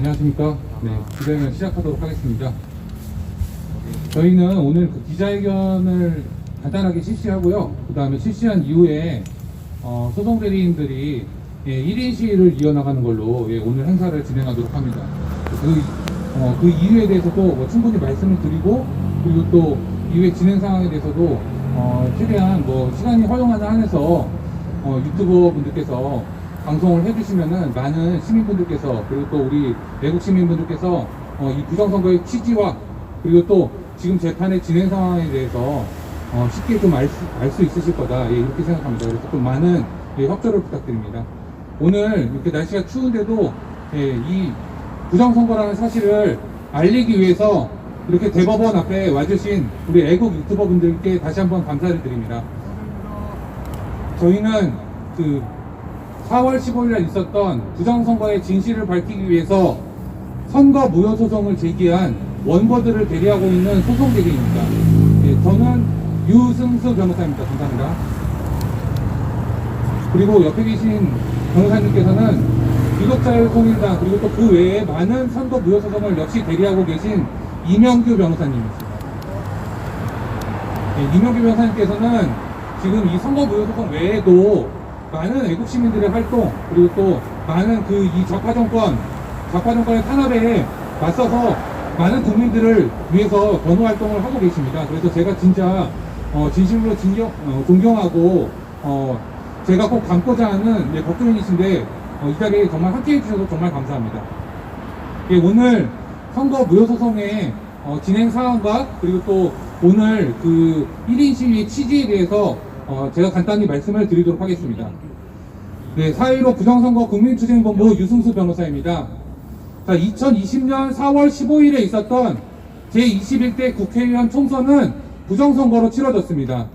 안녕하십니까. 네, 기자회견 시작하도록 하겠습니다. 저희는 오늘 그 기자회견을 간단하게 실시하고요. 그 다음에 실시한 이후에 소송 대리인들이 1인 시위를 이어나가는 걸로 오늘 행사를 진행하도록 합니다. 그 이유에 대해서도 충분히 말씀을 드리고, 그리고 또 이후의 진행 상황에 대해서도 최대한 시간이 허용하는 한에서 유튜버 분들께서 방송을 해주시면은 많은 시민분들께서, 그리고 또 우리 외국 시민분들께서 이 부정선거의 취지와, 그리고 또 지금 재판의 진행 상황에 대해서 쉽게 좀 알 수 있으실 거다, 이렇게 생각합니다. 그래서 좀 많은 협조를 부탁드립니다. 오늘 이렇게 날씨가 추운데도 이 부정선거라는 사실을 알리기 위해서 이렇게 대법원 앞에 와주신 우리 애국 유튜버 분들께 다시 한번 감사를 드립니다. 저희는 그 4월 15일에 있었던 부정선거의 진실을 밝히기 위해서 선거 무효 소송을 제기한 원고들을 대리하고 있는 소송 대리입니다. 저는 유승수 변호사입니다. 감사합니다. 그리고 옆에 계신 변호사님께서는 기독자유통일당, 그리고 또 그 외에 많은 선거 무효 소송을 역시 대리하고 계신 이명규 변호사님이십니다. 이명규 변호사님께서는 지금 이 선거 무효 소송 외에도 많은 애국 시민들의 활동, 그리고 또 많은 이 좌파 정권의 탄압에 맞서서 많은 국민들을 위해서 변호 활동을 하고 계십니다. 그래서 제가 진짜 진심으로 존경하고 제가 꼭 닮고자 하는 법조인이신데 이 자리에 정말 함께 해주셔서 정말 감사합니다. 오늘 선거 무효 소송의 진행 사항과, 그리고 또 오늘 그 1인 시위의 취지에 대해서 제가 간단히 말씀을 드리도록 하겠습니다. 네, 4.15 부정선거 국민투쟁본부 유승수 변호사입니다. 자, 2020년 4월 15일에 있었던 제21대 국회의원 총선은 부정선거로 치러졌습니다.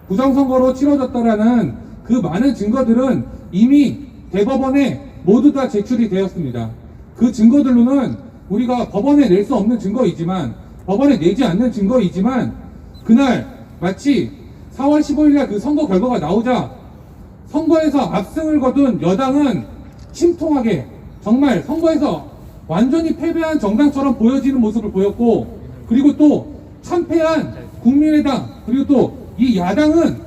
부정선거로 치러졌다라는 그 많은 증거들은 이미 대법원에 모두 다 제출이 되었습니다. 그 증거들로는 우리가 법원에 낼 수 없는 증거이지만, 법원에 내지 않는 증거이지만, 그날 마치 4월 15일날 그 선거 결과가 나오자 선거에서 압승을 거둔 여당은 침통하게, 정말 선거에서 완전히 패배한 정당처럼 보여지는 모습을 보였고, 그리고 또 참패한 국민의당, 그리고 또 이 야당은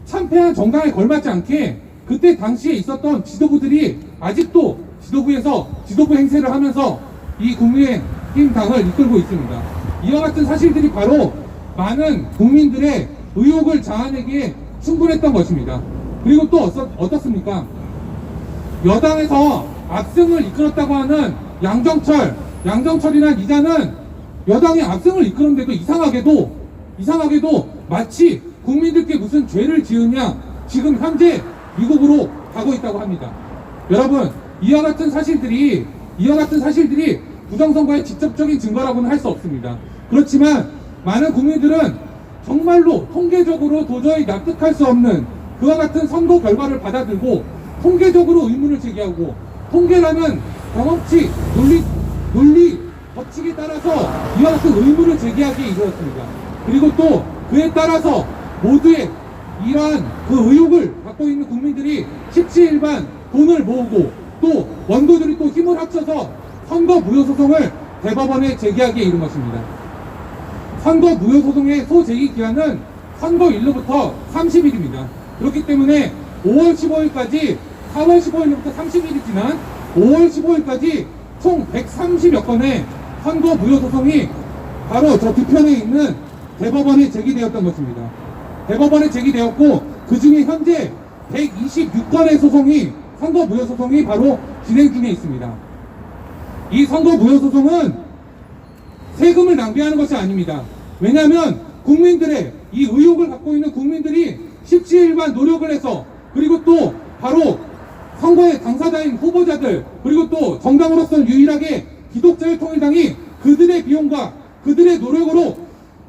참패한 정당에 걸맞지 않게 그때 당시에 있었던 지도부들이 아직도 지도부 행세를 하면서 이 국민의힘 당을 이끌고 있습니다. 이와 같은 사실들이 바로 많은 국민들의 의혹을 자아내기에 충분했던 것입니다. 그리고 또 어떻습니까? 여당에서 압승을 이끌었다고 하는 양정철이란 이자는 여당이 압승을 이끌었는데도 이상하게도 마치 국민들께 무슨 죄를 지으냐, 지금 현재 미국으로 가고 있다고 합니다. 여러분, 이와 같은 사실들이 부정선거의 직접적인 증거라고는 할 수 없습니다. 그렇지만 많은 국민들은 정말로 통계적으로 도저히 납득할 수 없는 그와 같은 선거 결과를 받아들고 통계적으로 의문을 제기하고, 통계라는 경험치, 논리 법칙에 따라서 이와 같은 의문을 제기하기에 이르렀습니다. 그리고 또 그에 따라서 모두의 이러한 그 의혹을 갖고 있는 국민들이 십시일반 돈을 모으고, 또 원고들이 또 힘을 합쳐서 선거 무효 소송을 대법원에 제기하기에 이른 것입니다. 선거 무효 소송의 소제기 기한은 선거일로부터 30일입니다. 그렇기 때문에 5월 15일까지, 4월 15일부터 30일이 지난 5월 15일까지 총 130여 건의 선거 무효 소송이 바로 저 뒤편에 있는 대법원에 제기되었던 것입니다. 대법원에 제기되었고, 그 중에 현재 126건의 선거 무효 소송이 바로 진행 중에 있습니다. 이 선거 무효 소송은 세금을 낭비하는 것이 아닙니다. 왜냐하면 국민들의 이 의혹을 갖고 있는 국민들이 십시일반 노력을 해서, 그리고 또 바로 선거의 당사자인 후보자들, 그리고 또 정당으로서는 유일하게 기독자유통일당이 그들의 비용과 그들의 노력으로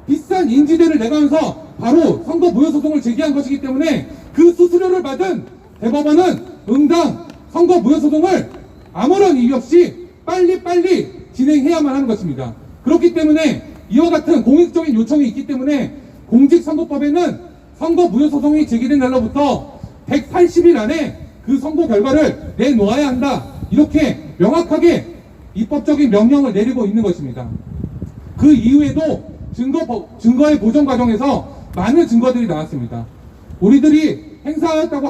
비싼 인지대를 내가면서 바로 선거 무효 소송을 제기한 것이기 때문에 그 수수료를 받은 대법원은 응당 선거 무효 소송을 아무런 이유 없이 빨리 진행해야만 하는 것입니다. 그렇기 때문에 이와 같은 공익적인 요청이 있기 때문에 공직선거법에는 선거 무효 소송이 제기된 날로부터 180일 안에 그 선거 결과를 내놓아야 한다, 이렇게 명확하게 입법적인 명령을 내리고 있는 것입니다. 그 이후에도 증거의 보정 과정에서 많은 증거들이 나왔습니다. 우리들이 행사하였다고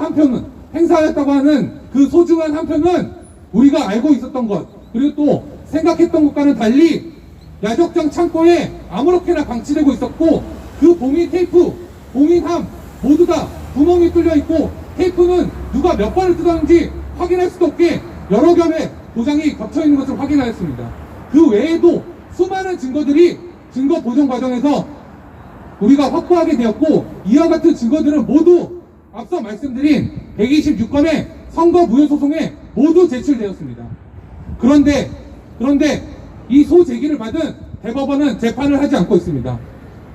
하는 그 소중한 한 표는 우리가 알고 있었던 것, 그리고 또 생각했던 것과는 달리 야적장 창고에 아무렇게나 방치되고 있었고, 그 봉인 테이프, 봉인함 모두 다 구멍이 뚫려 있고, 테이프는 누가 몇 번을 뜯었는지 확인할 수도 없게 여러 겹의 도장이 겹쳐 있는 것을 확인하였습니다. 그 외에도 수많은 증거들이 증거 보정 과정에서 우리가 확보하게 되었고, 이와 같은 증거들은 모두 앞서 말씀드린 126건의 선거 무효 소송에 모두 제출되었습니다. 그런데 이 소제기를 받은 대법원은 재판을 하지 않고 있습니다.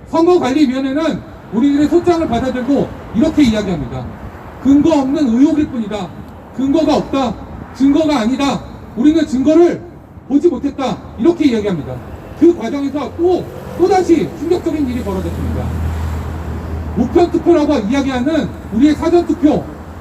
선거관리위원회는 우리들의 소장을 받아들고 이렇게 이야기합니다. 근거 없는 의혹일 뿐이다. 근거가 없다. 증거가 아니다. 우리는 증거를 보지 못했다. 이렇게 이야기합니다. 그 과정에서 또다시 충격적인 일이 벌어졌습니다. 우편투표라고 이야기하는 우리의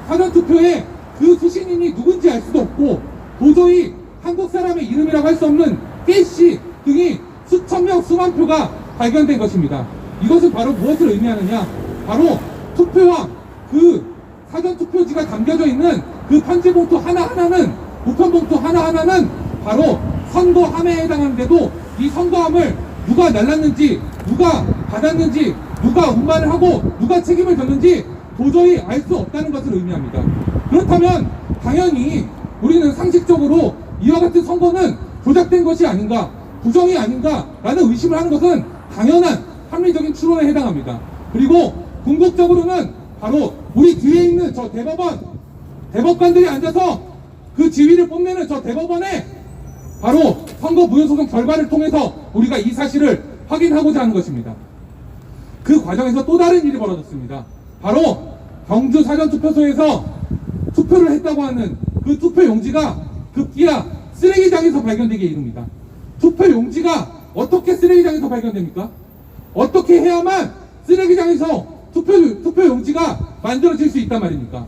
사전투표에 그 수신인이 누군지 알 수도 없고, 도저히 한국 사람의 이름이라고 할 수 없는 깨씨 등이 수천 명 수만 표가 발견된 것입니다. 이것은 바로 무엇을 의미하느냐? 바로 투표함, 그 사전투표지가 담겨져 있는 그 편지봉투 하나하나는, 우편봉투 하나하나는 바로 선거함에 해당하는데도 이 선거함을 누가 날랐는지, 누가 받았는지, 누가 운반을 하고 누가 책임을 졌는지 도저히 알 수 없다는 것을 의미합니다. 그렇다면 당연히 우리는 상식적으로 이와 같은 선거는 조작된 것이 아닌가, 부정이 아닌가 라는 의심을 하는 것은 당연한 합리적인 추론에 해당합니다. 그리고 궁극적으로는 바로 우리 뒤에 있는 저 대법관들이 앉아서 그 지위를 뽐내는 저 대법원에 바로 선거 무효소송 결과를 통해서 우리가 이 사실을 확인하고자 하는 것입니다. 그 과정에서 또 다른 일이 벌어졌습니다. 바로 경주 사전투표소에서 투표를 했다고 하는 그 투표용지가 급기야 쓰레기장에서 발견되게 이릅니다. 투표용지가 어떻게 쓰레기장에서 발견됩니까? 어떻게 해야만 쓰레기장에서 투표용지가 만들어질 수 있단 말입니까?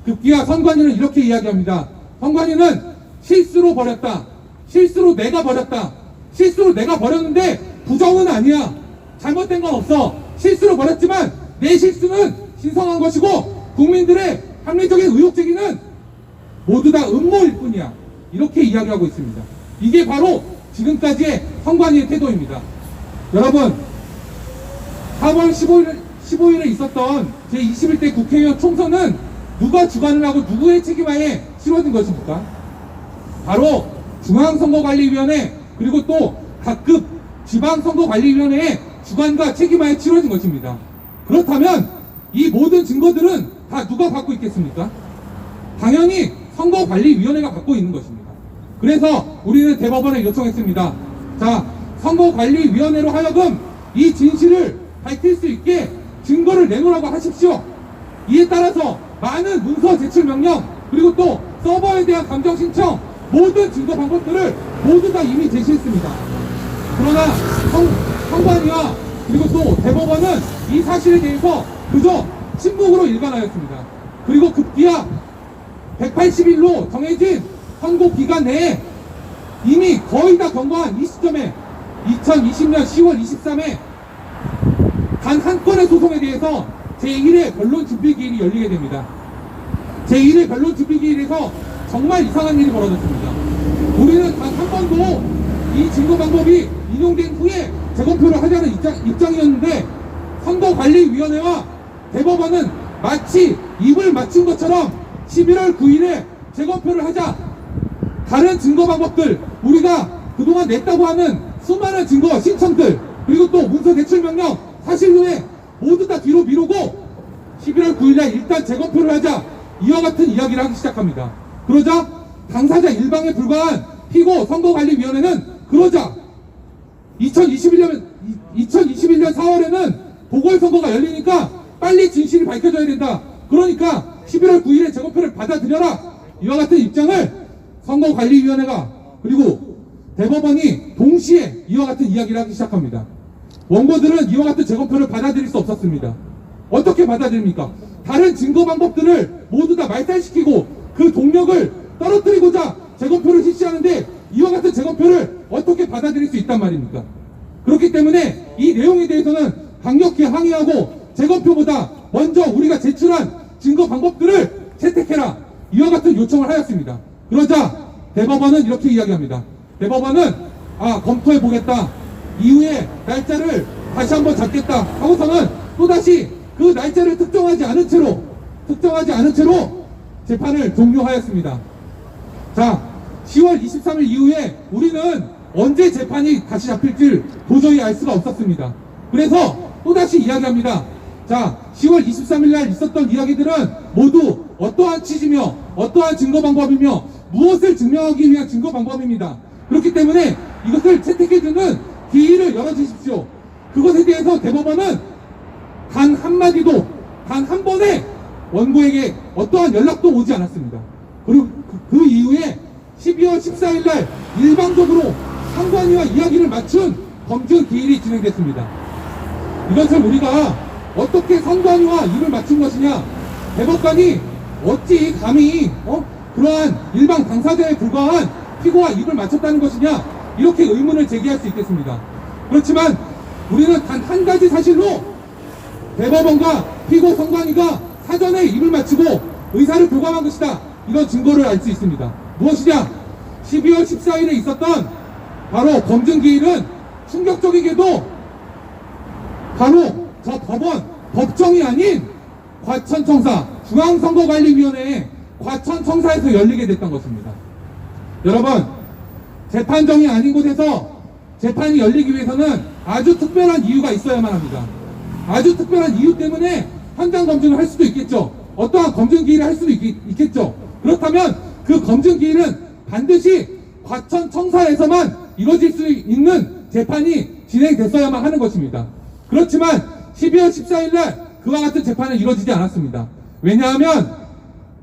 급기야 선관위는 이렇게 이야기합니다. 선관위는 실수로 버렸다. 실수로 내가 버렸다. 실수로 내가 버렸는데 부정은 아니야. 잘못된 건 없어. 실수로 버렸지만 내 실수는 신성한 것이고 국민들의 합리적인 의혹 제기는 모두 다 음모일 뿐이야. 이렇게 이야기하고 있습니다. 이게 바로 지금까지의 선관위의 태도입니다. 여러분, 4월 15일에 있었던 제21대 국회의원 총선은 누가 주관을 하고 누구의 책임하에 치러진 것입니까? 바로 중앙선거관리위원회, 그리고 또 각급 지방선거관리위원회의 주관과 책임하에 치러진 것입니다. 그렇다면 이 모든 증거들은 다 누가 갖고 있겠습니까? 당연히 선거관리위원회가 갖고 있는 것입니다. 그래서 우리는 대법원에 요청했습니다. 자, 선거관리위원회로 하여금 이 진실을 밝힐 수 있게 증거를 내놓으라고 하십시오. 이에 따라서 많은 문서 제출 명령, 그리고 또 서버에 대한 감정 신청, 모든 증거 방법들을 모두 다 이미 제시했습니다. 그러나 선관위와 그리고 또 대법원은 이 사실에 대해서 그저 침묵으로 일관하였습니다. 그리고 급기야 180일로 정해진 선고 기간 내에 이미 거의 다 경과한 이 시점에 2020년 10월 23일 단 한 건의 소송에 대해서 제1회 변론 준비기일이 열리게 됩니다. 제1회 변론 준비기일에서 정말 이상한 일이 벌어졌습니다. 우리는 단 한 번도 이 증거 방법이 인용된 후에 재검표를 하자는 입장이었는데, 선거관리위원회와 대법원은 마치 입을 맞춘 것처럼 11월 9일에 재검표를 하자, 다른 증거 방법들, 우리가 그동안 냈다고 하는 수많은 증거 신청들, 그리고 또 문서 제출 명령, 사실론에 모두 다 뒤로 미루고 11월 9일날 일단 재검표를 하자, 이와 같은 이야기를 하기 시작합니다. 그러자 당사자 일방에 불과한 피고 선거관리위원회는 그러자 2021년 4월에는 보궐선거가 열리니까 빨리 진실이 밝혀져야 된다. 그러니까 11월 9일에 재검표를 받아들여라. 이와 같은 입장을 선거관리위원회가 그리고 대법원이 동시에 이와 같은 이야기를 하기 시작합니다. 원고들은 이와 같은 재검표를 받아들일 수 없었습니다. 어떻게 받아들입니까? 다른 증거 방법들을 모두 다 말살시키고 그 동력을 떨어뜨리고자 재검표를 실시하는데 이와 같은 재검표를 어떻게 받아들일 수 있단 말입니까? 그렇기 때문에 이 내용에 대해서는 강력히 항의하고 재검표보다 먼저 우리가 제출한 증거 방법들을 채택해라, 이와 같은 요청을 하였습니다. 그러자 대법원은 이렇게 이야기합니다. 대법원은 검토해 보겠다, 이후에 날짜를 다시 한번 잡겠다 하고서는 또다시 그 날짜를 특정하지 않은 채로 재판을 종료하였습니다. 자, 10월 23일 이후에 우리는 언제 재판이 다시 잡힐지 도저히 알 수가 없었습니다. 그래서 또다시 이야기합니다. 자, 10월 23일 날 있었던 이야기들은 모두 어떠한 취지며 어떠한 증거 방법이며 무엇을 증명하기 위한 증거 방법입니다. 그렇기 때문에 이것을 채택해주는 기일을 열어주십시오. 그것에 대해서 대법원은 단 한마디도, 단 한 번에 원고에게 어떠한 연락도 오지 않았습니다. 그리고 그 이후에 12월 14일 날 일방적으로 상관위와 이야기를 맞춘 검증 기일이 진행됐습니다. 이것을 우리가 어떻게 상관위와 입을 맞춘 것이냐, 대법관이 어찌 감히 그러한 일방 당사자에 불과한 피고와 입을 맞췄다는 것이냐, 이렇게 의문을 제기할 수 있겠습니다. 그렇지만 우리는 단 한 가지 사실로 대법원과 피고 선관위가 사전에 입을 맞추고 의사를 교감한 것이다, 이런 증거를 알 수 있습니다. 무엇이냐? 12월 14일에 있었던 바로 검증기일은 충격적이게도 바로 저 법정이 아닌 과천청사, 중앙선거관리위원회의 과천청사에서 열리게 됐던 것입니다. 여러분, 재판정이 아닌 곳에서 재판이 열리기 위해서는 아주 특별한 이유가 있어야만 합니다. 아주 특별한 이유 때문에 현장 검증을 할 수도 있겠죠. 어떠한 검증 기일을 할 수도 있겠죠. 그렇다면 그 검증 기일은 반드시 과천청사에서만 이루어질 수 있는 재판이 진행됐어야만 하는 것입니다. 그렇지만 12월 14일 날 그와 같은 재판은 이루어지지 않았습니다. 왜냐하면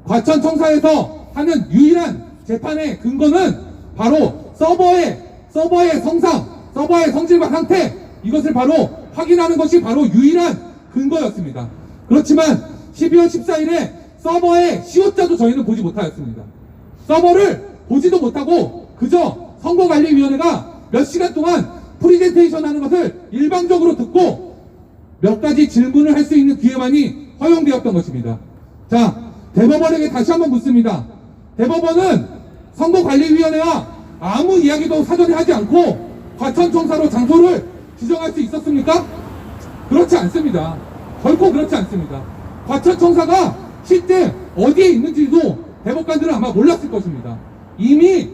과천청사에서 하는 유일한 재판의 근거는 바로 서버의 성상, 서버의 성질과 상태, 이것을 바로 확인하는 것이 바로 유일한 근거였습니다. 그렇지만 12월 14일에 서버의 시효자도 저희는 보지 못하였습니다. 서버를 보지도 못하고 그저 선거관리위원회가 몇 시간 동안 프리젠테이션 하는 것을 일방적으로 듣고 몇 가지 질문을 할 수 있는 기회만이 허용되었던 것입니다. 자, 대법원에게 다시 한번 묻습니다. 대법원은 선거관리위원회와 아무 이야기도 사전에 하지 않고 과천청사로 장소를 지정할 수 있었습니까? 그렇지 않습니다. 결코 그렇지 않습니다. 과천청사가 실제 어디에 있는지도 대법관들은 아마 몰랐을 것입니다. 이미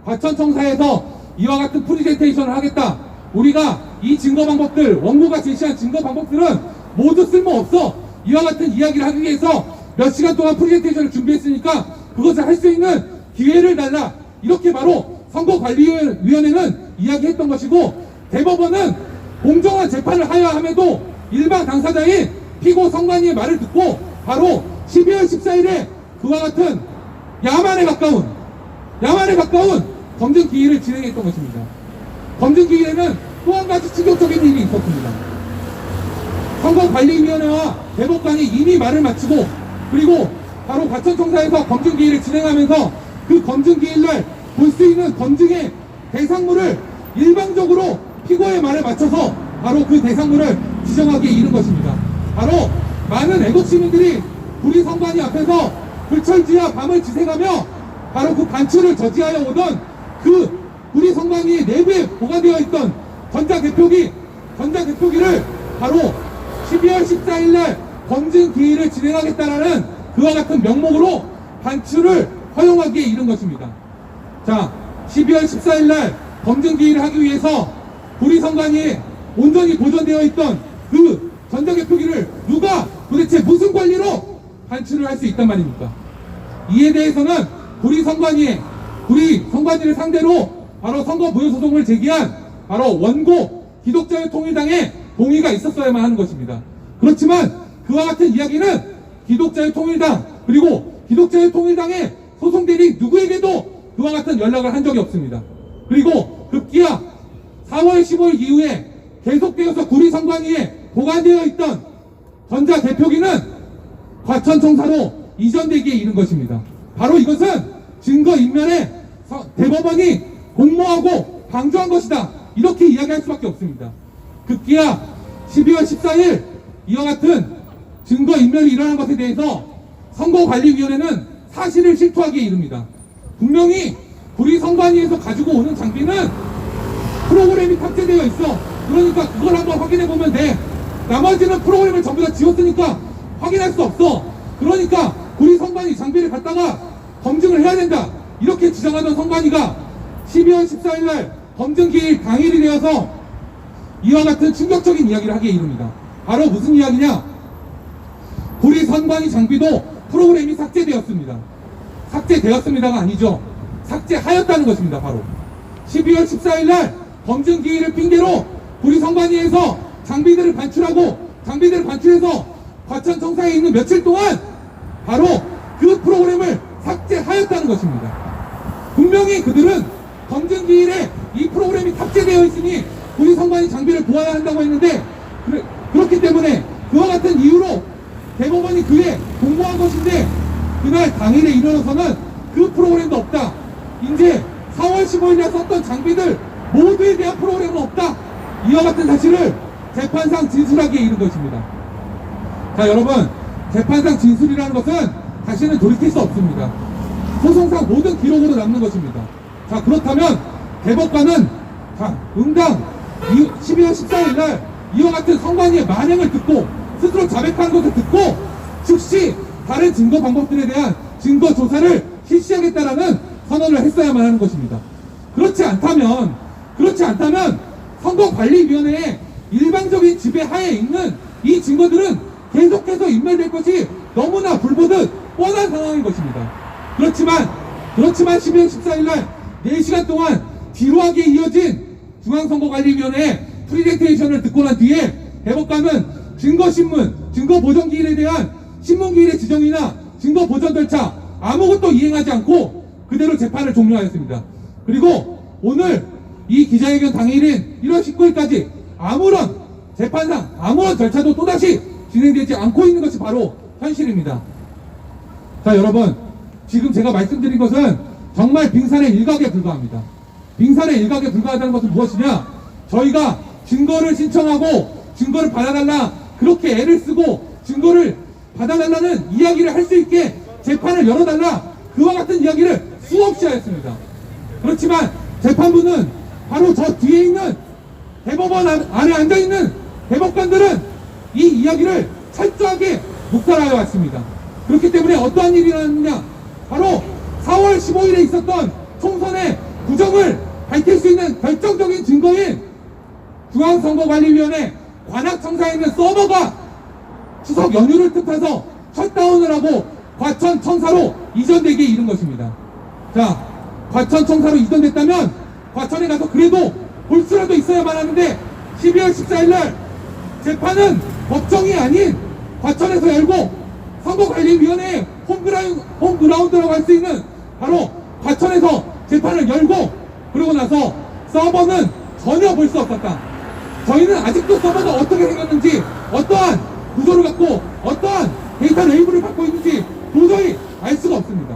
과천청사에서 이와 같은 프리젠테이션을 하겠다, 우리가 이 증거 방법들, 원고가 제시한 증거 방법들은 모두 쓸모없어, 이와 같은 이야기를 하기 위해서 몇 시간 동안 프리젠테이션을 준비했으니까 그것을 할 수 있는 기회를 달라, 이렇게 바로 선거관리위원회는 이야기했던 것이고, 대법원은 공정한 재판을 하여야 함에도 일반 당사자인 피고 선관위의 말을 듣고 바로 12월 14일에 그와 같은 야만에 가까운 검증 기일을 진행했던 것입니다. 검증 기일에는 또 한 가지 충격적인 일이 있었습니다. 선거관리위원회와 대법관이 이미 말을 마치고, 그리고 바로 과천청사에서 검증 기일을 진행하면서 그 검증 기일날 볼 수 있는 검증의 대상물을 일방적으로 피고의 말에 맞춰서 바로 그 대상물을 지정하기에 이른 것입니다. 바로 많은 애국 시민들이 구리 선관위 앞에서 불철주야 밤을 지새가며 바로 그 반출을 저지하여 오던 그 구리 선관위 내부에 보관되어 있던 전자개표기를 바로 12월 14일 날 검증 기일을 진행하겠다라는 그와 같은 명목으로 반출을 허용하기에 이른 것입니다. 자, 12월 14일 날 검증 기일을 하기 위해서 구리 선관위에 온전히 보존되어 있던 그 전자개표기를 누가 도대체 무슨 권리로 반출을 할 수 있단 말입니까? 이에 대해서는 구리 선관위를 상대로 바로 선거 무효 소송을 제기한 바로 원고 기독자유 통일당의 동의가 있었어야만 하는 것입니다. 그렇지만 그와 같은 이야기는 기독자유 통일당, 그리고 기독자유 통일당의 소송 대리 누구에게도 그와 같은 연락을 한 적이 없습니다. 그리고 급기야 4월 15일 이후에 계속되어서 구리 선관위에 보관되어 있던 전자개표기는 과천청사로 이전되기에 이른 것입니다. 바로 이것은 증거인멸에 대법원이 공모하고 방조한 것이다. 이렇게 이야기할 수밖에 없습니다. 급기야 12월 14일 이와 같은 증거인멸이 일어난 것에 대해서 선거관리위원회는 사실을 실토하기에 이릅니다. 분명히 우리 선관위에서 가지고 오는 장비는 프로그램이 탑재되어 있어. 그러니까 그걸 한번 확인해 보면 돼. 나머지는 프로그램을 전부 다 지웠으니까 확인할 수 없어. 그러니까 우리 선관위 장비를 갖다가 검증을 해야 된다. 이렇게 주장하던 선관위가 12월 14일 날 검증기일 당일이 되어서 이와 같은 충격적인 이야기를 하기에 이릅니다. 바로 무슨 이야기냐? 우리 선관위 장비도 프로그램이 삭제되었습니다. 삭제되었습니다가 아니죠. 삭제하였다는 것입니다. 바로 12월 14일 날 검증기일을 핑계로 우리 선관위에서 장비들을 반출해서 과천청사에 있는 며칠 동안 바로 그 프로그램을 삭제하였다는 것입니다. 분명히 그들은 검증기일에 이 프로그램이 탑재되어 있으니 우리 선관위 장비를 보아야 한다고 했는데 그렇기 때문에 그와 같은 이유로 대법원이 그에 공모한 것인데 그날 당일에 일어나서는 그 프로그램도 없다. 이제 4월 15일에 썼던 장비들 모두에 대한 프로그램은 없다. 이와 같은 사실을 재판상 진술하기에 이른 것입니다. 자, 여러분, 재판상 진술이라는 것은 다시는 돌이킬 수 없습니다. 소송상 모든 기록으로 남는 것입니다. 자, 그렇다면 대법관은 응당 12월 14일 날 이와 같은 선관위의 만행을 듣고 스스로 자백하는 것을 듣고 즉시 다른 증거 방법들에 대한 증거 조사를 실시하겠다라는 선언을 했어야만 하는 것입니다. 그렇지 않다면 선거관리위원회의 일방적인 지배하에 있는 이 증거들은 계속해서 인멸될 것이 너무나 불보듯 뻔한 상황인 것입니다. 그렇지만 12월 14일 날 4시간 동안 지루하게 이어진 중앙선거관리위원회의 프리젠테이션을 듣고 난 뒤에 대법관은 증거신문, 증거보전기일에 대한 신문기일의 지정이나 증거보전 절차 아무것도 이행하지 않고 그대로 재판을 종료하였습니다. 그리고 오늘 이 기자회견 당일인 1월 19일까지 아무런 재판상 아무런 절차도 또다시 진행되지 않고 있는 것이 바로 현실입니다. 자, 여러분, 지금 제가 말씀드린 것은 정말 빙산의 일각에 불과합니다. 빙산의 일각에 불과하다는 것은 무엇이냐? 저희가 증거를 신청하고 증거를 받아달라 그렇게 애를 쓰고 증거를 받아달라는 이야기를 할 수 있게 재판을 열어달라 그와 같은 이야기를 수없이 하였습니다. 그렇지만 재판부는 바로 저 뒤에 있는 대법원 안에 앉아있는 대법관들은 이 이야기를 철저하게 묵살하여 왔습니다. 그렇기 때문에 어떠한 일이 일어났느냐? 바로 4월 15일에 있었던 총선의 부정을 밝힐 수 있는 결정적인 증거인 중앙선거관리위원회 관악청사에 있는 서버가 추석 연휴를 뜻해서 셧다운을 하고 과천청사로 이전되기에 이른 것입니다. 자, 과천청사로 이전됐다면 과천에 가서 그래도 볼 수라도 있어야만 하는데 12월 14일 날 재판은 법정이 아닌 과천에서 열고 선거관리위원회의 홈그라운드라고 할 수 있는 바로 과천에서 재판을 열고 그러고 나서 서버는 전혀 볼 수 없었다. 저희는 아직도 서버가 어떻게 생겼는지 어떠한 구조를 갖고 어떠한 데이터 레이블을 갖고 있는지 도저히 알 수가 없습니다.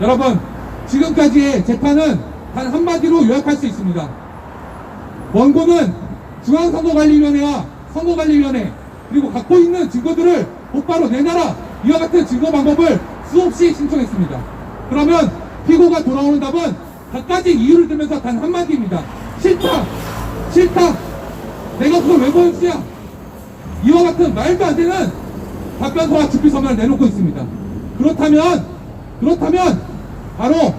여러분, 지금까지의 재판은 단 한마디로 요약할 수 있습니다. 원고는 중앙선거관리위원회와 선거관리위원회 그리고 갖고 있는 증거들을 곧바로 내놔라 이와 같은 증거 방법을 수없이 신청했습니다. 그러면 피고가 돌아오는 답은 갖가지 이유를 들면서 단 한마디입니다. 싫다! 내가 그걸 왜 보여주냐? 이와 같은 말도 안 되는 답변서와 주피서면을 내놓고 있습니다. 그렇다면 바로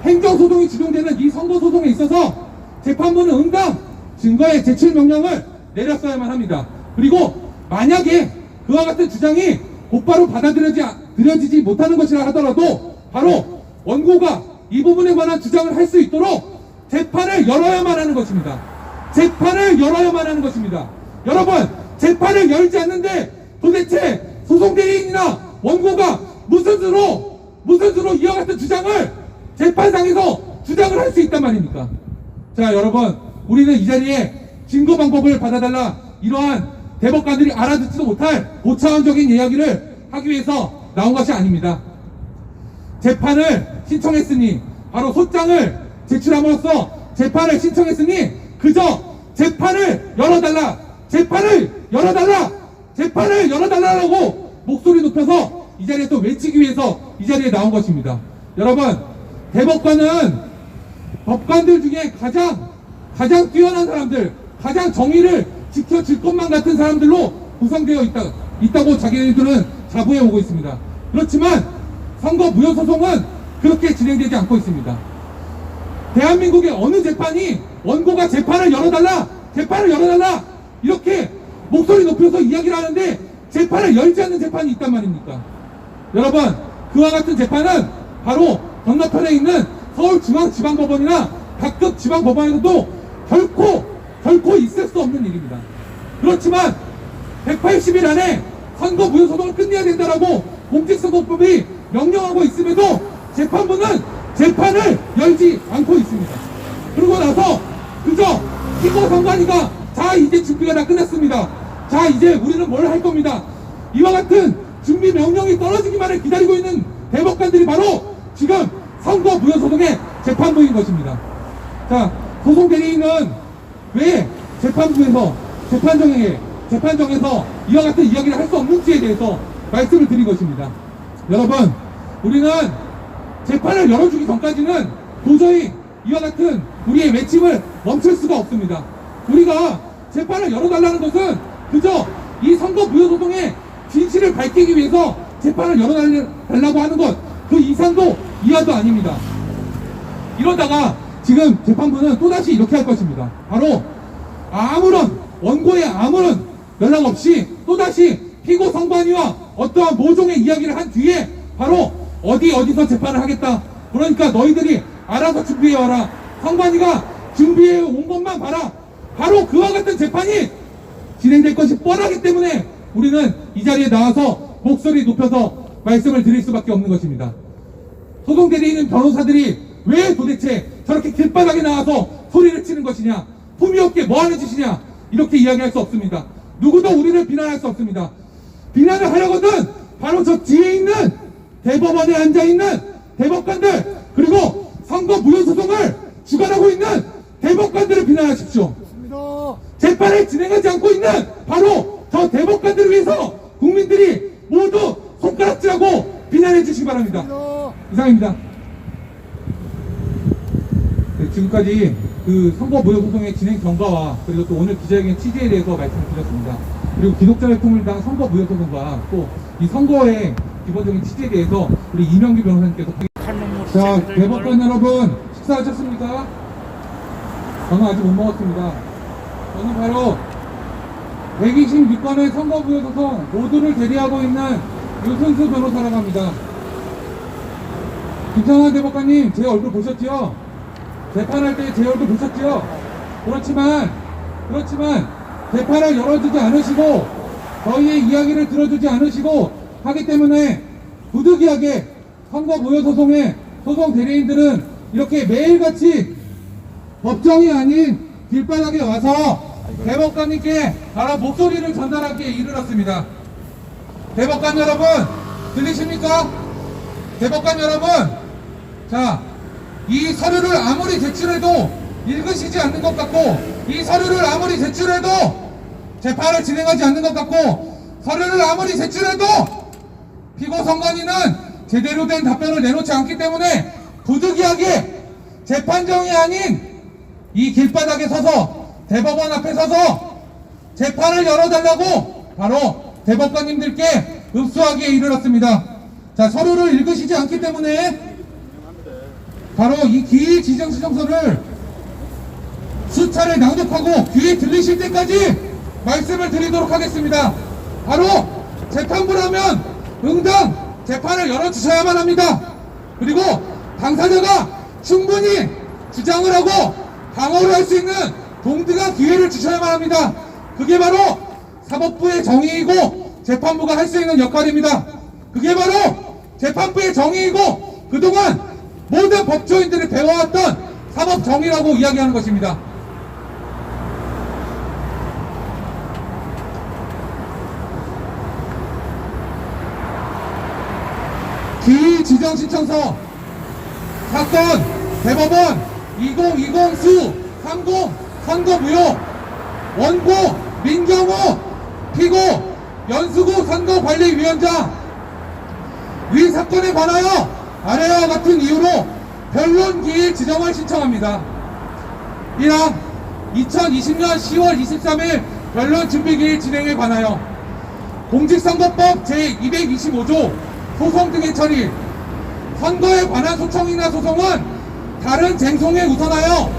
행정소송이 지정되는 이 선거소송에 있어서 재판부는 응당 증거의 제출 명령을 내렸어야만 합니다. 그리고 만약에 그와 같은 주장이 곧바로 받아들여지지 못하는 것이라 하더라도 바로 원고가 이 부분에 관한 주장을 할 수 있도록 재판을 열어야만 하는 것입니다. 여러분, 재판을 열지 않는데 도대체 소송대리인이나 원고가 무슨 수로 이와 같은 주장을 재판상에서 주장을 할 수 있단 말입니까? 자, 여러분, 우리는 이 자리에 증거 방법을 받아달라 이러한 대법관들이 알아듣지도 못할 고차원적인 이야기를 하기 위해서 나온 것이 아닙니다. 재판을 신청했으니 바로 소장을 제출함으로써 재판을 신청했으니 그저 재판을 열어달라, 재판을 열어달라, 재판을 열어달라고 목소리 높여서 이 자리에 또 외치기 위해서 이 자리에 나온 것입니다. 여러분, 대법관은 법관들 중에 가장 뛰어난 사람들, 가장 정의를 지켜줄 것만 같은 사람들로 구성되어 있다고 자기들은 자부해 오고 있습니다. 그렇지만 선거 무효 소송은 그렇게 진행되지 않고 있습니다. 대한민국의 어느 재판이 원고가 재판을 열어달라, 재판을 열어달라 이렇게 목소리 높여서 이야기를 하는데 재판을 열지 않는 재판이 있단 말입니까? 여러분, 그와 같은 재판은 바로 건너편에 있는 서울중앙지방법원이나 각급 지방법원에서도 결코 있을 수 없는 일입니다. 그렇지만 180일 안에 선거 무효 소송을 끝내야 된다라고 공직선거법이 명령하고 있음에도 재판부는 재판을 열지 않고 있습니다. 그러고 나서 그저 피고 선관위가 자 이제 준비가 다 끝났습니다. 자 이제 우리는 뭘 할 겁니다. 이와 같은 준비 명령이 떨어지기만을 기다리고 있는 대법관들이 바로 지금 선거 무효 소송의 재판부인 것입니다. 자, 소송 대리인은 왜 재판부에서 재판정에서 이와 같은 이야기를 할 수 없는지에 대해서 말씀을 드린 것입니다. 여러분, 우리는 재판을 열어주기 전까지는 도저히 이와 같은 우리의 외침을 멈출 수가 없습니다. 우리가 재판을 열어달라는 것은 그저 이 선거 무효 소송의 진실을 밝히기 위해서 재판을 열어달라고 하는 것, 그 이상도 이하도 아닙니다. 이러다가 지금 재판부는 또다시 이렇게 할 것입니다. 바로 원고의 아무런 연락 없이 또다시 피고 선관위와 어떠한 모종의 이야기를 한 뒤에 바로 어디서 재판을 하겠다. 그러니까 너희들이 알아서 준비해와라. 선관위가 준비해 온 것만 봐라. 바로 그와 같은 재판이 진행될 것이 뻔하기 때문에 우리는 이 자리에 나와서 목소리 높여서 말씀을 드릴 수밖에 없는 것입니다. 소송 대리인 변호사들이 왜 도대체 저렇게 길바닥에 나와서 소리를 치는 것이냐, 품위 없게 뭐하는 짓이냐, 이렇게 이야기할 수 없습니다. 누구도 우리를 비난할 수 없습니다. 비난을 하려거든 바로 저 뒤에 있는 대법원에 앉아있는 대법관들, 그리고 선거 무효 소송을 주관하고 있는 대법관들을 비난하십시오. 재판을 진행하지 않고 있는 바로 저 대법관들을 위해서 국민들이 모두 손가락질하고 비난해 주시기 바랍니다. 이상입니다. 네, 지금까지 그 선거 무효 소송의 진행 경과와 그리고 또 오늘 기자회견 취지에 대해서 말씀을 드렸습니다. 그리고 기독자유통일당 선거 무효 소송과 또 이 선거의 기본적인 취지에 대해서 우리 이명규 변호사님께서 자, 대법관 여러분 식사하셨습니까? 저는 아직 못 먹었습니다. 저는 바로 126건의 선거 무효 소송 모두를 대리하고 있는 유순수 변호사라고 합니다. 김창완 대법관님, 제 얼굴 보셨죠? 재판할 때 제 얼굴 보셨죠? 그렇지만 재판을 열어주지 않으시고 저희의 이야기를 들어주지 않으시고 하기 때문에 부득이하게 선거 무효 소송의 소송 대리인들은 이렇게 매일같이 법정이 아닌 길바닥에 와서 대법관님께 바로 목소리를 전달하기에 이르렀습니다. 대법관 여러분 들리십니까? 대법관 여러분, 자, 이 서류를 아무리 제출해도 읽으시지 않는 것 같고, 이 서류를 아무리 제출해도 재판을 진행하지 않는 것 같고, 서류를 아무리 제출해도 피고 선관위는 제대로 된 답변을 내놓지 않기 때문에 부득이하게 재판정이 아닌 이 길바닥에 서서 대법원 앞에 서서 재판을 열어달라고 바로 대법관님들께 읍수하기에 이르렀습니다. 자, 서류를 읽으시지 않기 때문에 바로 이 기일 지정신청서를 수차례 낭독하고 귀에 들리실 때까지 말씀을 드리도록 하겠습니다. 바로 재판부라면 응당 재판을 열어주셔야만 합니다. 그리고 당사자가 충분히 주장을 하고 방어를 할 수 있는 동등한 기회를 주셔야만 합니다. 그게 바로 사법부의 정의이고 재판부가 할 수 있는 역할입니다. 그게 바로 재판부의 정의이고 그동안 모든 법조인들이 배워왔던 사법 정의라고 이야기하는 것입니다. 기일 지정 신청서 사건, 대법원, 2020 수 30 선거무효 원고 민경호 피고 연수구 선거관리위원장 위 사건에 관하여 아래와 같은 이유로 변론기일 지정을 신청합니다. 1항 2020년 10월 23일 변론준비기일 진행에 관하여 공직선거법 제225조 소송 등의 처리 선거에 관한 소청이나 소송은 다른 쟁송에 우선하여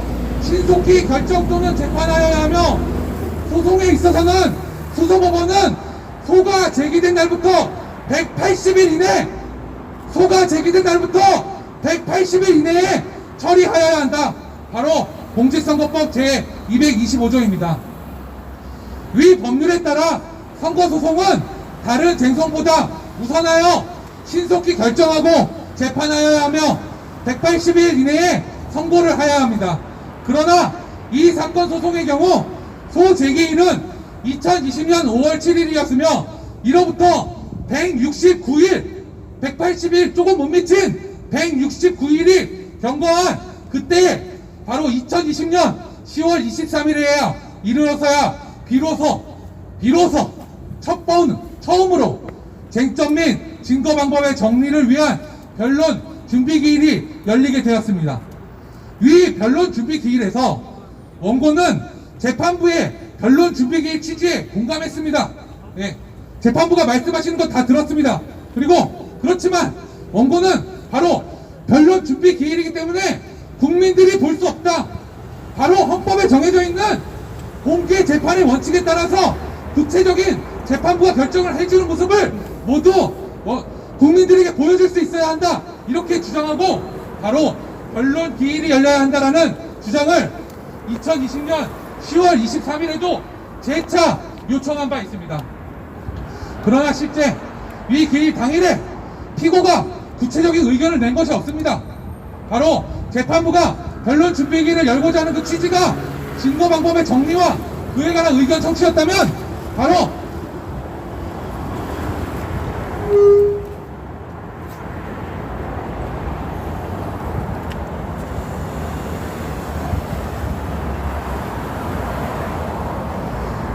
신속히 결정 또는 재판하여야 하며 소송에 있어서는 수소법원은 소가 제기된 날부터 180일 이내 소가 제기된 날부터 180일 이내에 처리하여야 한다. 바로 공직선거법 제225조입니다. 위 법률에 따라 선거소송은 다른 쟁송보다 우선하여 신속히 결정하고 재판하여야 하며 180일 이내에 선고를 하여야 합니다. 그러나 이 사건 소송의 경우 소 제기일은 2020년 5월 7일이었으며 이로부터 169일 180일 조금 못 미친 169일이 경과한 그때 바로 2020년 10월 23일에야 이르러서야 비로소 처음으로 쟁점 및 증거 방법의 정리를 위한 변론 준비 기일이 열리게 되었습니다. 위 변론 준비 기일에서 원고는 재판부의 변론 준비 기일 취지에 공감했습니다. 네, 재판부가 말씀하시는 거 다 들었습니다. 그리고 그렇지만 원고는 바로 변론 준비 기일이기 때문에 국민들이 볼 수 없다. 바로 헌법에 정해져 있는 공개 재판의 원칙에 따라서 구체적인 재판부가 결정을 해주는 모습을 모두 국민들에게 보여줄 수 있어야 한다. 이렇게 주장하고 바로 변론 기일이 열려야 한다라는 주장을 2020년 10월 23일에도 재차 요청한 바 있습니다. 그러나 실제 이 기일 당일에 피고가 구체적인 의견을 낸 것이 없습니다. 바로 재판부가 변론 준비기일을 열고자 하는 그 취지가 증거 방법의 정리와 그에 관한 의견 청취였다면 바로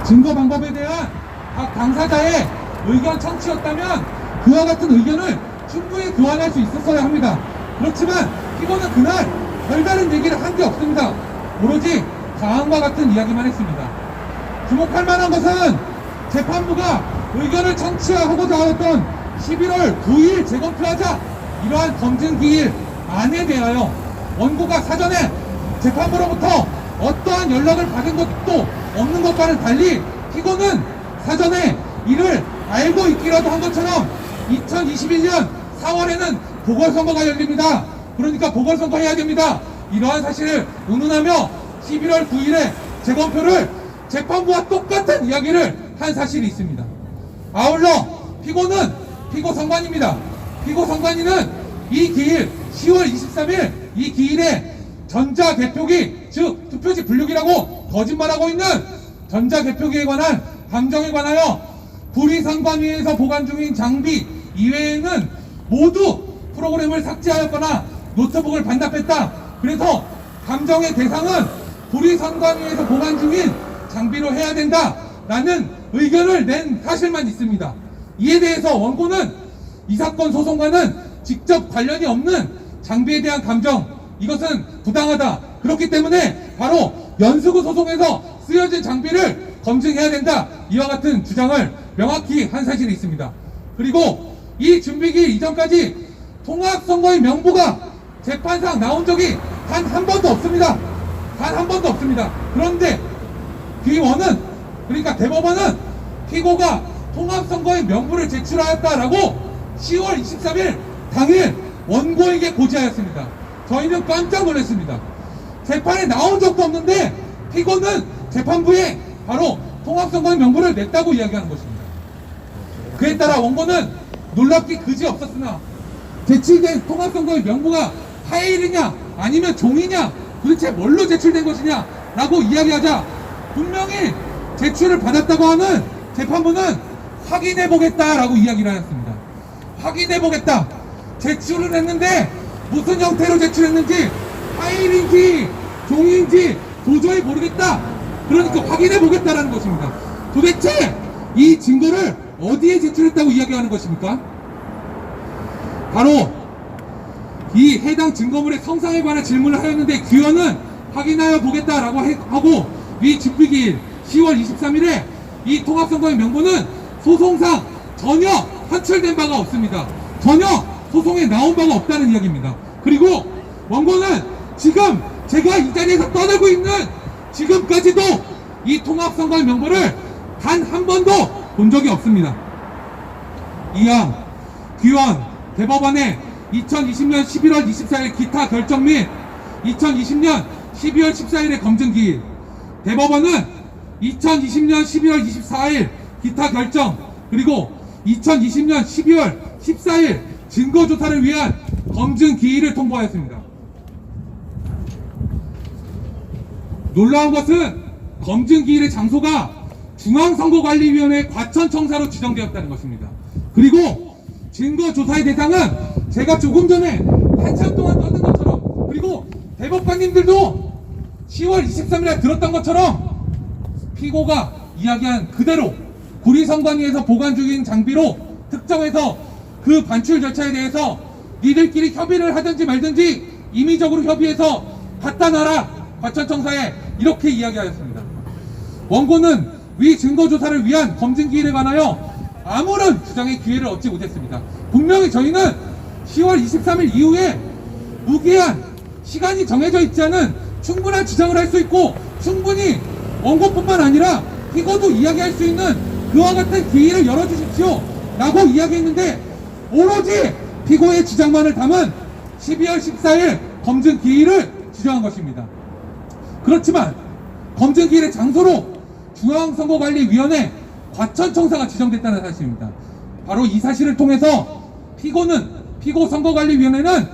증거 방법에 대한 각 당사자의 의견 청취였다면 그와 같은 의견을 충분히 교환할 수 있었어야 합니다. 그렇지만 피고는 그날 별다른 얘기를 한 게 없습니다. 오로지 다음과 같은 이야기만 했습니다. 주목할 만한 것은 재판부가 의견을 청취하고자 하였던 11월 9일 재검표하자 이러한 검증기일 안에 대하여 원고가 사전에 재판부로부터 어떠한 연락을 받은 것도 없는 것과는 달리 피고는 사전에 이를 알고 있기라도 한 것처럼 2021년 4월에는 보궐선거가 열립니다. 그러니까 보궐선거 해야 됩니다. 이러한 사실을 의논하며 11월 9일에 재검표를 재판부와 똑같은 이야기를 한 사실이 있습니다. 아울러 피고는 피고선관위입니다. 피고선관위는 이 기일 10월 23일 이 기일에 전자개표기 즉 투표지 분류기라고 거짓말하고 있는 전자개표기에 관한 감정에 관하여 불의선관위에서 보관 중인 장비 이외에는 모두 프로그램을 삭제하였거나 노트북을 반납했다. 그래서 감정의 대상은 불의선관위에서 보관 중인 장비로 해야 된다 라는 의견을 낸 사실만 있습니다. 이에 대해서 원고는 이 사건 소송과는 직접 관련이 없는 장비에 대한 감정 이것은 부당하다. 그렇기 때문에 바로 연수구 소송에서 쓰여진 장비를 검증해야 된다. 이와 같은 주장을 명확히 한 사실이 있습니다. 그리고 이 준비기일 이전까지 통합선거의 명부가 재판상 나온 적이 단 한 번도 없습니다. 단 한 번도 없습니다. 그런데 기원은 그러니까 대법원은 피고가 통합선거의 명부를 제출하였다라고 10월 23일 당일 원고에게 고지하였습니다. 저희는 깜짝 놀랐습니다. 재판에 나온 적도 없는데 피고는 재판부에 바로 통합선거의 명부를 냈다고 이야기하는 것입니다. 그에 따라 원고는 놀랍기 그지 없었으나 제출된 통합선거의 명부가 파일이냐 아니면 종이냐 도대체 뭘로 제출된 것이냐 라고 이야기하자 분명히 제출을 받았다고 하는 재판부는 확인해보겠다라고 이야기를 하였습니다. 확인해보겠다. 제출을 했는데 무슨 형태로 제출했는지 파일인지 종이인지 도저히 모르겠다. 그러니까 확인해 보겠다라는 것입니다. 도대체 이 증거를 어디에 제출했다고 이야기하는 것입니까? 바로 이 해당 증거물의 성상에 관한 질문을 하였는데 규현은 확인하여 보겠다라고 하고 이 준비기일 10월 23일에 이 통합선거의 명분은 소송상 전혀 판출된 바가 없습니다. 전혀 소송에 나온 바가 없다는 이야기입니다. 그리고 원고는 지금 제가 이 자리에서 떠들고 있는 지금까지도 이 통합선거의 명분을 단 한 번도 본 적이 없습니다. 이항, 규현, 대법원의 2020년 11월 24일 기타 결정 및 2020년 12월 14일의 검증기일, 대법원은 2020년 12월 24일 기타 결정, 그리고 2020년 12월 14일 증거조사를 위한 검증기일을 통보하였습니다. 놀라운 것은 검증기일의 장소가 중앙선거관리위원회 과천청사로 지정되었다는 것입니다. 그리고 증거조사의 대상은 제가 조금 전에 한참 동안 떠든 것처럼, 그리고 대법관님들도 10월 23일에 들었던 것처럼 피고가 이야기한 그대로 구리선관위에서 보관 중인 장비로 특정해서 그 반출 절차에 대해서 니들끼리 협의를 하든지 말든지 임의적으로 협의해서 갖다 놔라 과천청사에, 이렇게 이야기하였습니다. 원고는 위 증거조사를 위한 검증기일에 관하여 아무런 주장의 기회를 얻지 못했습니다. 분명히 저희는 10월 23일 이후에 무기한 시간이 정해져 있지 않은 충분한 주장을 할 수 있고, 충분히 원고뿐만 아니라 피고도 이야기할 수 있는 그와 같은 기회를 열어주십시오 라고 이야기했는데, 오로지 피고의 주장만을 담은 12월 14일 검증기일을 주장한 것입니다. 그렇지만 검증기일의 장소로 중앙선거관리위원회 과천청사가 지정됐다는 사실입니다. 바로 이 사실을 통해서 피고선거관리위원회는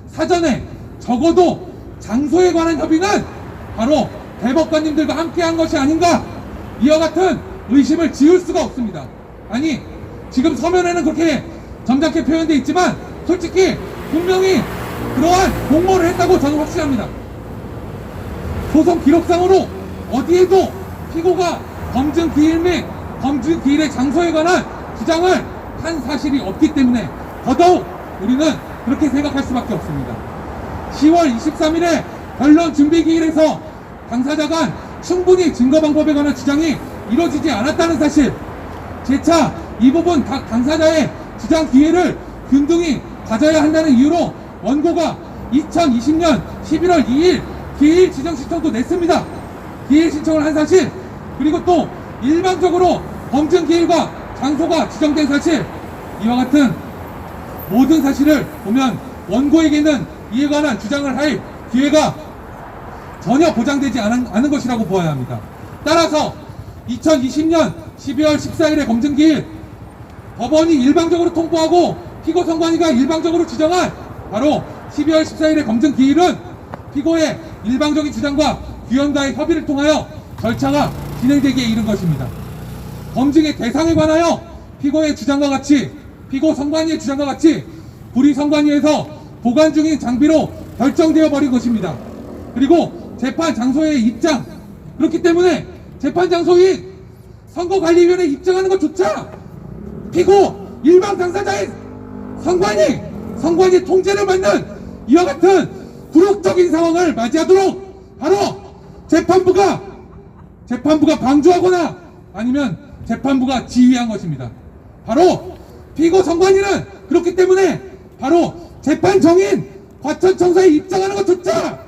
사전에 적어도 장소에 관한 협의는 바로 대법관님들과 함께한 것이 아닌가, 이와 같은 의심을 지울 수가 없습니다. 아니, 지금 서면에는 그렇게 점잖게 표현되어 있지만 솔직히 분명히 그러한 공모를 했다고 저는 확신합니다. 소송 기록상으로 어디에도 피고가 검증기일 및 검증기일의 장소에 관한 주장을 한 사실이 없기 때문에 더더욱 우리는 그렇게 생각할 수밖에 없습니다. 10월 23일에 변론 준비기일에서 당사자 간 충분히 증거방법에 관한 주장이 이루어지지 않았다는 사실, 재차 이 부분 각 당사자의 주장 기회를 균등히 가져야 한다는 이유로 원고가 2020년 11월 2일 기일 지정 신청도 냈습니다. 기일 신청을 한 사실, 그리고 또 일방적으로 검증 기일과 장소가 지정된 사실, 이와 같은 모든 사실을 보면 원고에게는 이에 관한 주장을 할 기회가 전혀 보장되지 않은 것이라고 보아야 합니다. 따라서 2020년 12월 14일의 검증기일, 법원이 일방적으로 통보하고 피고선관위가 일방적으로 지정한 바로 12월 14일의 검증기일은 피고의 일방적인 주장과 규현과의 협의를 통하여 절차가 진행되기에 이른 것입니다. 검증의 대상에 관하여 피고의 주장과 같이, 피고선관위의 주장과 같이 구리선관위에서 보관 중인 장비로 결정되어 버린 것입니다. 그리고 재판 장소의 입장, 그렇기 때문에 재판 장소인 선거관리위원회에 입장하는 것조차 피고 일방 당사자인 선관위 통제를 받는 이와 같은 굴욕적인 상황을 맞이하도록 바로 재판부가 방조하거나 아니면 재판부가 지휘한 것입니다. 바로 피고 선관위는 그렇기 때문에 바로 재판 정인 과천청사에 입장하는 것조차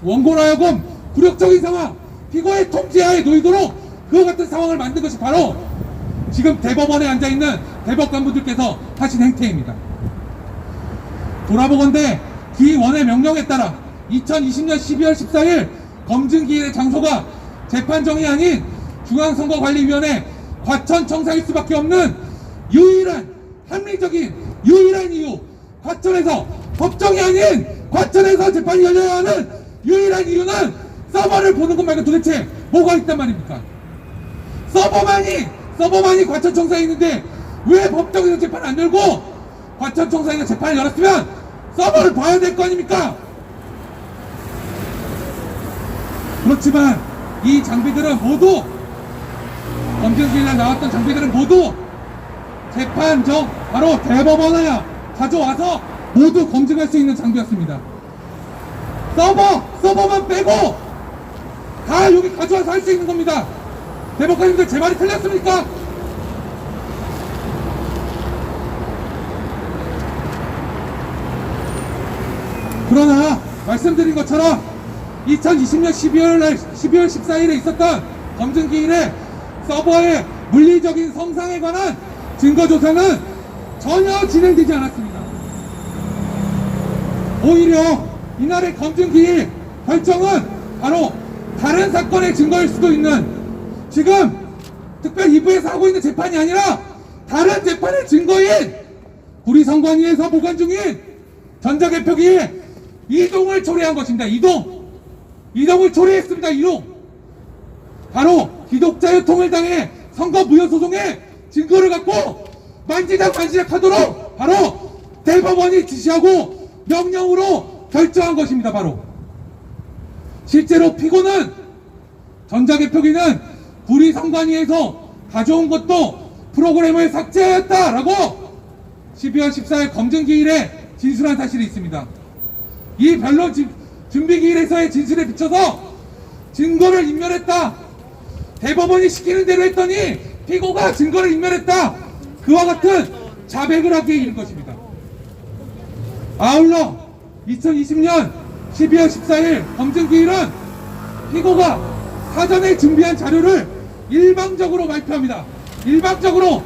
원고로 하여금 굴욕적인 상황, 피고의 통제하에 놓이도록 그와 같은 상황을 만든 것이 바로 지금 대법원에 앉아있는 대법관분들께서 하신 행태입니다. 돌아보건대 기원의 명령에 따라 2020년 12월 14일 검증기일의 장소가 재판정이 아닌 중앙선거관리위원회 과천청사일 수밖에 없는 유일한 합리적인 유일한 이유, 과천에서 법정이 아닌 과천에서 재판이 열려야 하는 유일한 이유는 서버를 보는 것 말고 도대체 뭐가 있단 말입니까? 서버만이 과천청사에 있는데 왜 법정에서 재판 안 열고 과천청사에서 재판을 열었으면 서버를 봐야 될 거 아닙니까? 그렇지만 이 장비들은 모두 검증기일날 나왔던 장비들은 모두 재판정 바로 대법원에 가져와서 모두 검증할 수 있는 장비였습니다. 서버만 빼고 다 여기 가져와서 할 수 있는 겁니다. 대법관님들 제 말이 틀렸습니까? 그러나 말씀드린 것처럼 2020년 12월 14일에 있었던 검증기일에 서버의 물리적인 성상에 관한 증거조사는 전혀 진행되지 않았습니다. 오히려 이날의 검증기일 결정은 바로 다른 사건의 증거일 수도 있는, 지금 특별 2부에서 하고 있는 재판이 아니라 다른 재판의 증거인 구리성관위에서 보관 중인 전자개표기에 이동을 초래한 것입니다. 이동을 초래했습니다. 바로 기독자유통일당의 선거무효소송의 증거를 갖고 만지작 하도록 바로 대법원이 지시하고 명령으로 결정한 것입니다. 바로 실제로 피고는 전자개표기는 구리성관위에서 가져온 것도 프로그램을 삭제하였다라고 12월 14일 검증기일에 진술한 사실이 있습니다. 이 변론 준비기일에서의 진술에 비춰서 증거를 인멸했다, 대법원이 시키는 대로 했더니 피고가 증거를 인멸했다, 그와 같은 자백을 하기에 이른 것입니다. 아울러 2020년 12월 14일 검증기일은 피고가 사전에 준비한 자료를 일방적으로 발표합니다. 일방적으로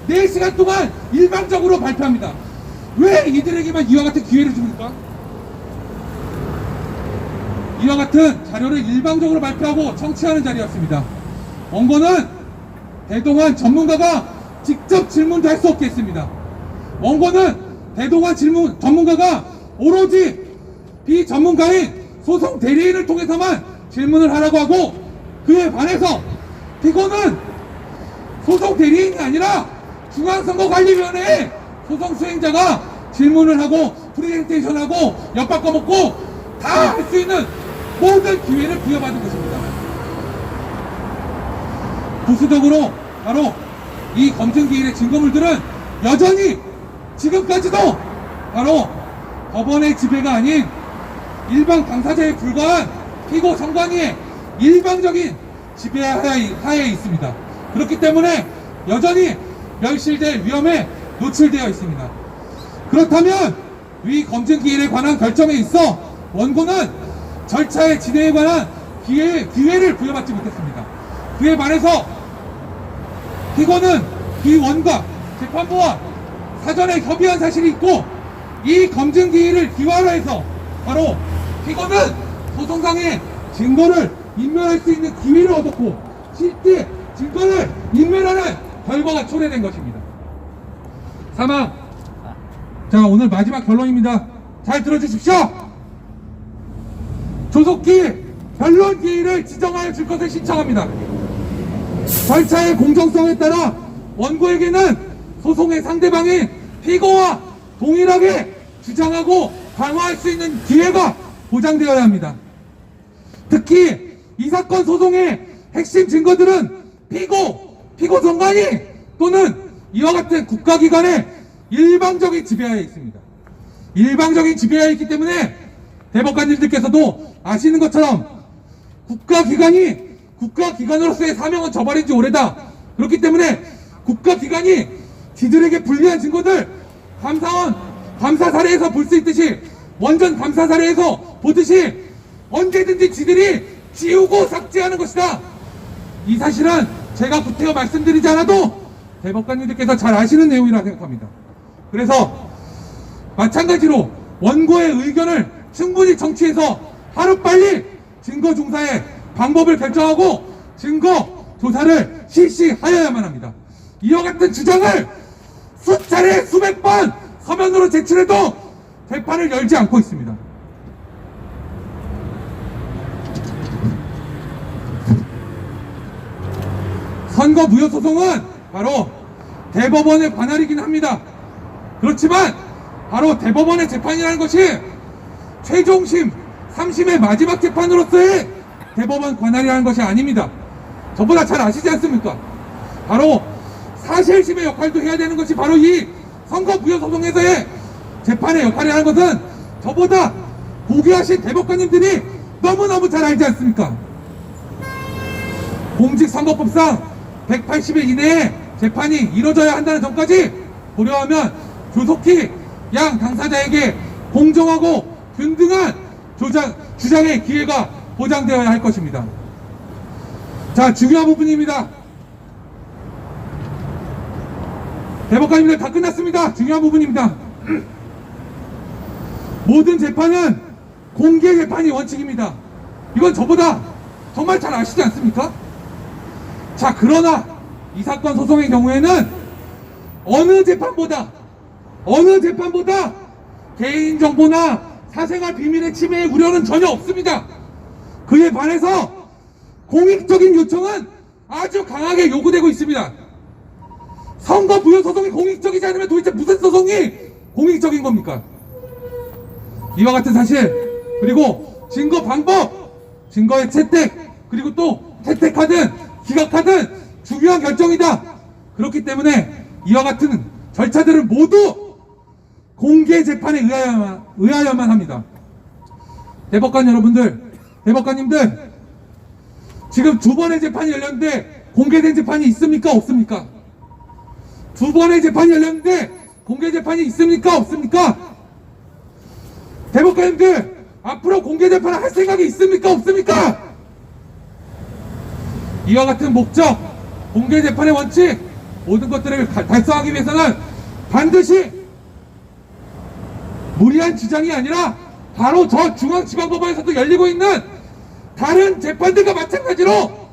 4시간 동안 일방적으로 발표합니다. 왜 이들에게만 이와 같은 기회를 줍니까? 이와 같은 자료를 일방적으로 발표하고 청취하는 자리였습니다. 원고는 대동한 전문가가 직접 질문도 할 수 없게 했습니다. 원고는 대동한 전문가가 오로지 비전문가인 소송 대리인을 통해서만 질문을 하라고 하고, 그에 반해서 피고는 소송 대리인이 아니라 중앙선거관리위원회에 소송 수행자가 질문을 하고 프레젠테이션하고 엿바꿔 먹고 다 할 수 있는 모든 기회를 부여받은 것입니다. 부수적으로 바로 이 검증기일의 증거물들은 여전히 지금까지도 바로 법원의 지배가 아닌 일반 당사자에 불과한 피고 선관위의 일방적인 지배하에 있습니다. 그렇기 때문에 여전히 멸실될 위험에 노출되어 있습니다. 그렇다면 위 검증기일에 관한 결정에 있어 원고는 절차의 진행에 관한 기회를 부여받지 못했습니다. 그에 반해서 피고는 비원과 재판부와 사전에 협의한 사실이 있고, 이 검증기일을 기화로 해서 바로 피고는 소송상의 증거를 인멸할 수 있는 기회를 얻었고, 실제 증거를 인멸하는 결과가 초래된 것입니다. 사망. 자, 오늘 마지막 결론입니다. 잘 들어주십시오. 조속히 변론 기일을 지정하여 줄 것을 신청합니다. 절차의 공정성에 따라 원고에게는 소송의 상대방인 피고와 동일하게 주장하고 방어할 수 있는 기회가 보장되어야 합니다. 특히 이 사건 소송의 핵심 증거들은 피고 정관이 또는 이와 같은 국가기관의 일방적인 지배하에 있습니다. 일방적인 지배하에 있기 때문에 대법관님들께서도 아시는 것처럼 국가기관으로서의 사명은 저버린 지 오래다. 그렇기 때문에 국가기관이 지들에게 불리한 증거들 감사 사례에서 볼 수 있듯이, 원전 감사 사례에서 보듯이 언제든지 지들이 지우고 삭제하는 것이다. 이 사실은 제가 구태여 말씀드리지 않아도 대법관님들께서 잘 아시는 내용이라고 생각합니다. 그래서 마찬가지로 원고의 의견을 충분히 정치해서 하루빨리 증거 조사의 방법을 결정하고 증거 조사를 실시하여야만 합니다. 이와 같은 주장을 수차례 수백 번 서면으로 제출해도 재판을 열지 않고 있습니다. 선거무효소송은 바로 대법원의 관할이긴 합니다. 그렇지만 바로 대법원의 재판이라는 것이 최종심 3심의 마지막 재판으로서의 대법원 관할이 하는 것이 아닙니다. 저보다 잘 아시지 않습니까? 바로 사실심의 역할도 해야 되는 것이 바로 이 선거부여소송에서의 재판의 역할을 하는 것은 저보다 고귀하신 대법관님들이 너무너무 잘 알지 않습니까? 공직선거법상 180일 이내에 재판이 이루어져야 한다는 점까지 고려하면 조속히 양 당사자에게 공정하고 균등한 주장의 기회가 보장되어야 할 것입니다. 자, 중요한 부분입니다. 대법관님들 다 끝났습니다. 중요한 부분입니다. 모든 재판은 공개 재판이 원칙입니다. 이건 저보다 정말 잘 아시지 않습니까? 자, 그러나 이 사건 소송의 경우에는 어느 재판보다 개인정보나 사생활 비밀의 침해의 우려는 전혀 없습니다. 그에 반해서 공익적인 요청은 아주 강하게 요구되고 있습니다. 선거부여소송이 공익적이지 않으면 도대체 무슨 소송이 공익적인 겁니까? 이와 같은 사실, 그리고 증거 방법, 증거의 채택, 그리고 또 채택하든 기각하든 중요한 결정이다. 그렇기 때문에 이와 같은 절차들은 모두 공개 재판에 의하여야만 합니다. 대법관 여러분들, 대법관님들, 지금 두 번의 재판이 열렸는데 공개된 재판이 있습니까? 없습니까? 두 번의 재판이 열렸는데 공개 재판이 있습니까? 없습니까? 대법관님들, 앞으로 공개 재판을 할 생각이 있습니까? 없습니까? 이와 같은 목적, 공개 재판의 원칙, 모든 것들을 달성하기 위해서는 반드시 무리한 지장이 아니라 바로 저 중앙지방법원에서도 열리고 있는 다른 재판들과 마찬가지로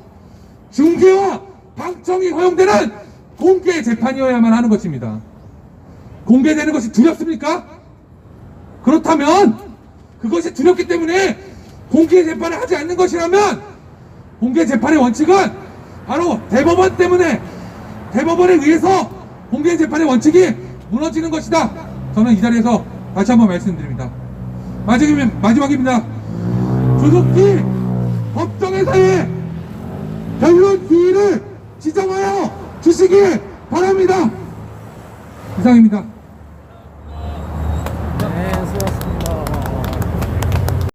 중개와 방청이 허용되는 공개 재판이어야만 하는 것입니다. 공개되는 것이 두렵습니까? 그렇다면, 그것이 두렵기 때문에 공개 재판을 하지 않는 것이라면 공개 재판의 원칙은 바로 대법원 때문에, 대법원에 의해서 공개 재판의 원칙이 무너지는 것이다. 저는 이 자리에서 다시 한번 말씀드립니다. 마지막입니다. 조속히 법정에서의 변론 기일을 지정하여 주시길 바랍니다. 이상입니다.